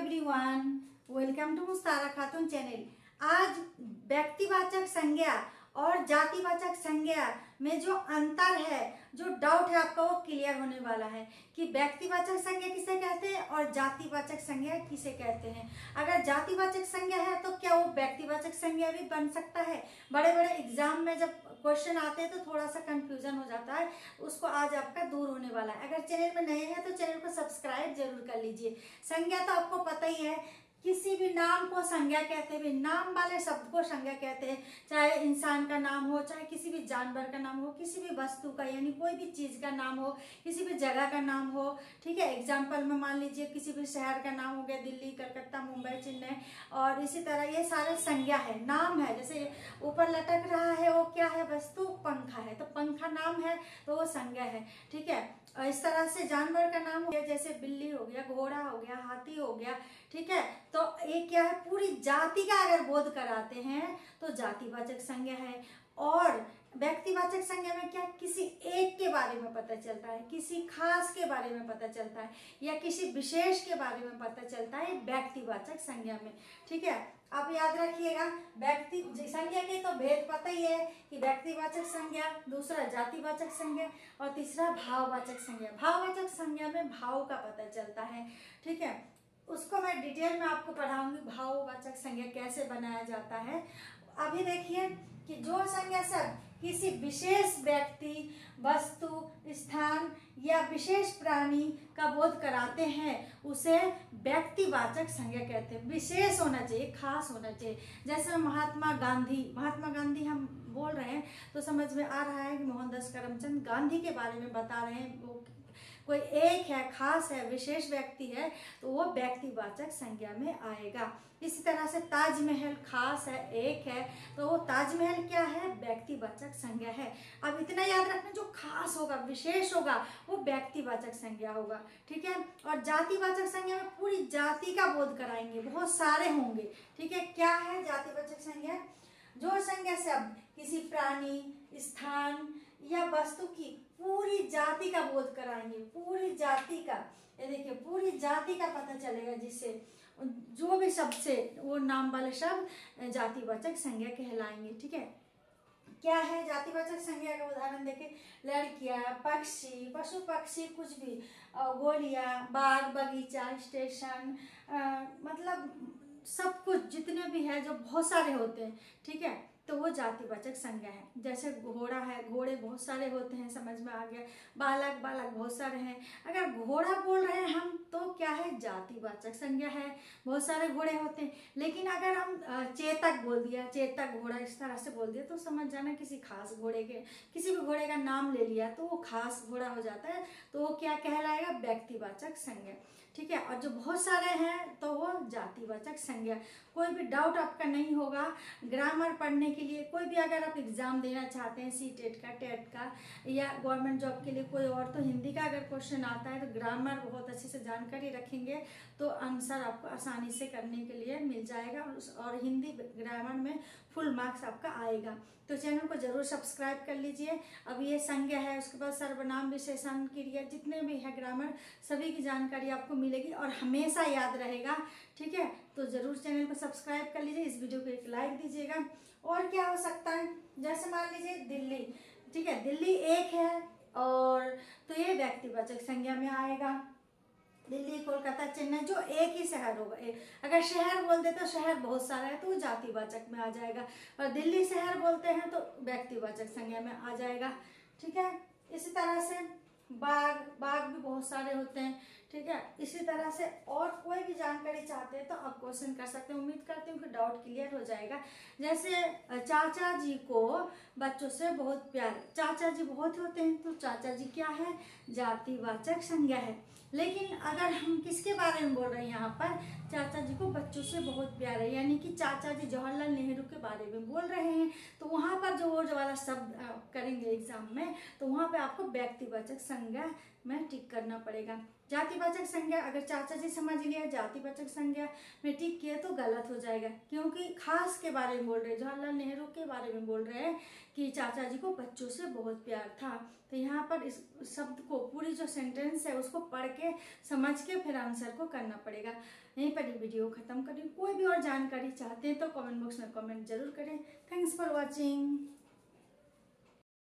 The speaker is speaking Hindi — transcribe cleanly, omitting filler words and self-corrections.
Everyone, welcome to मुस्तारा Khatoon channel. आज व्यक्तिवाचक संज्ञा और जातिवाचक संज्ञा में जो अंतर है, जो डाउट है आपका, वो क्लियर होने वाला है कि व्यक्तिवाचक संज्ञा किसे कहते हैं और जातिवाचक संज्ञा किसे कहते हैं। अगर जातिवाचक संज्ञा है तो क्या वो व्यक्तिवाचक संज्ञा भी बन सकता है? बड़े बड़े एग्जाम में जब क्वेश्चन आते हैं तो थोड़ा सा कंफ्यूजन हो जाता है, उसको आज आपका दूर होने वाला है। अगर चैनल में नए हैं तो चैनल को सब्सक्राइब जरूर कर लीजिए। संज्ञा तो आपको पता ही है, किसी भी नाम को संज्ञा कहते हैं, नाम वाले शब्द को संज्ञा कहते हैं। चाहे इंसान का नाम हो, चाहे किसी भी जानवर का नाम हो, किसी भी वस्तु का यानी कोई भी चीज का नाम हो, किसी भी जगह का नाम हो, ठीक है। एग्जाम्पल में मान लीजिए किसी भी शहर का नाम हो गया, दिल्ली, कलकत्ता, मुंबई, चेन्नई, और इसी तरह ये सारे संज्ञा है, नाम है। जैसे ऊपर लटक रहा है वो क्या है? वस्तु पंखा है, तो पंखा नाम है तो वो संज्ञा है, ठीक है। और इस तरह से जानवर का नाम हो गया, जैसे बिल्ली हो गया, घोड़ा हो गया, हाथी हो गया, ठीक है। तो ये क्या है? पूरी जाति का अगर बोध कराते हैं तो जातिवाचक संज्ञा है। और व्यक्तिवाचक संज्ञा में क्या? किसी एक के बारे में पता चलता है, किसी खास के बारे में पता चलता है, या किसी विशेष के बारे में पता चलता है व्यक्तिवाचक संज्ञा में, ठीक है। आप याद रखिएगा, व्यक्ति संज्ञा के तो भेद पता ही है कि व्यक्तिवाचक संज्ञा, दूसरा जातिवाचक संज्ञा और तीसरा भाववाचक संज्ञा। भाववाचक संज्ञा में भाव का पता चलता है, ठीक है। उसको मैं डिटेल में आपको पढ़ाऊंगी, भाववाचक संज्ञा कैसे बनाया जाता है। अभी देखिए कि जो संज्ञा शब्द किसी विशेष व्यक्ति, वस्तु, स्थान या विशेष प्राणी का बोध कराते हैं उसे व्यक्तिवाचक संज्ञा कहते हैं। विशेष होना चाहिए, खास होना चाहिए। जैसे महात्मा गांधी हम बोल रहे हैं तो समझ में आ रहा है कि मोहनदास करमचंद गांधी के बारे में बता रहे हैं, वो कोई एक है, खास है, विशेष व्यक्ति है, तो वो व्यक्तिवाचक संज्ञा में आएगा। इसी तरह से ताजमहल खास है, एक है, तो वो ताजमहल क्या है? व्यक्तिवाचक संज्ञा है। अब इतना याद रखना, जो खास होगा, विशेष होगा, वो व्यक्तिवाचक संज्ञा होगा, ठीक है। और जातिवाचक संज्ञा में पूरी जाति का बोध कराएंगे, बहुत सारे होंगे, ठीक है। क्या है जातिवाचक संज्ञा? जो संज्ञा शब्द किसी प्राणी, स्थान या वस्तु की पूरी जाति का बोध कराएंगे, पूरी जाति का, ये देखिए पूरी जाति का पता चलेगा, जिससे जो भी शब्द से वो नाम वाले शब्द जातिवाचक संज्ञा कहलाएंगे, ठीक है। क्या है जातिवाचक संज्ञा का उदाहरण? देखिए, लड़कियां, पक्षी, पशु पक्षी, कुछ भी, गोलियां, बाग, बगीचा, स्टेशन, मतलब सब कुछ जितने भी है, जो बहुत सारे होते हैं, ठीक है, तो वो जातिवाचक संज्ञा है। जैसे घोड़ा है, घोड़े बहुत सारे होते हैं, समझ में आ गया। बालक बहुत सारे हैं। अगर घोड़ा बोल रहे हैं हम तो क्या है? जातिवाचक संज्ञा है, बहुत सारे घोड़े होते हैं। लेकिन अगर हम चेतक बोल दिया, चेतक घोड़ा, इस तरह से बोल दिया, तो समझ जाना किसी खास घोड़े के, किसी भी घोड़े का नाम ले लिया तो वो खास घोड़ा हो जाता है, तो वो क्या कहलाएगा? व्यक्तिवाचक संज्ञा, ठीक है। और जो बहुत सारे हैं तो वो जातिवाचक संज्ञा। कोई भी डाउट आपका नहीं होगा ग्रामर पढ़ने के लिए। कोई भी अगर आप एग्जाम देना चाहते हैं, सीटेट का, टेट का, या गवर्नमेंट जॉब के लिए कोई और, तो हिंदी का अगर क्वेश्चन आता है तो ग्रामर बहुत अच्छे से जानकारी रखेंगे तो आंसर आपको आसानी से करने के लिए मिल जाएगा, और हिंदी ग्रामर में फुल मार्क्स आपका आएगा। तो चैनल को जरूर सब्सक्राइब कर लीजिए। अब ये संज्ञा है, उसके बाद सर्वनाम, विशेषण, क्रिया, जितने भी है ग्रामर, सभी की जानकारी आपको मिलेगी और हमेशा याद रहेगा, ठीक है। तो जरूर चैनल को सब्सक्राइब कर लीजिए, इस वीडियो को एक लाइक दीजिएगा। और क्या हो सकता है? जैसे मान लीजिए दिल्ली, ठीक है, दिल्ली एक है, और तो ये व्यक्तिवाचक संज्ञा में आएगा। दिल्ली, कोलकाता, चेन्नई, जो एक ही शहर होगा। अगर शहर बोल दे तो शहर बहुत सारा है तो वो जातिवाचक में आ जाएगा, और दिल्ली शहर बोलते हैं तो व्यक्तिवाचक संज्ञा में आ जाएगा, ठीक है। इसी तरह से बाग भी बहुत सारे होते हैं, ठीक है। इसी तरह से और कोई भी जानकारी चाहते हैं तो आप क्वेश्चन कर सकते हैं। उम्मीद करती हूँ कि डाउट क्लियर हो जाएगा। जैसे चाचा जी को बच्चों से बहुत प्यार, चाचा जी बहुत होते हैं तो चाचा जी क्या है? जातिवाचक संज्ञा है। लेकिन अगर हम किसके बारे में बोल रहे हैं यहाँ पर? चाचा जी को बच्चों से बहुत प्यार है, यानी कि चाचा जी जवाहरलाल नेहरू के बारे में बोल रहे हैं, तो वहाँ पर जो वाला शब्द करेंगे एग्जाम में, तो वहाँ पे आपको व्यक्तिवाचक संज्ञा में टिक करना पड़ेगा। जातिवाचक संज्ञा अगर चाचा जी समझ लिया जातिवाचक संज्ञा में टिक किया तो गलत हो जाएगा, क्योंकि खास के बारे में बोल रहे हैं, जवाहरलाल नेहरू के बारे में बोल रहे हैं कि चाचा जी को बच्चों से बहुत प्यार था। तो यहाँ पर इस शब्द को, पूरी जो सेंटेंस है उसको पढ़ के समझ के फिर आंसर को करना पड़ेगा। यहीं पर ये वीडियो खत्म करें। कोई भी और जानकारी चाहते हैं तो कमेंट बॉक्स में कमेंट जरूर करें। Thanks for watching.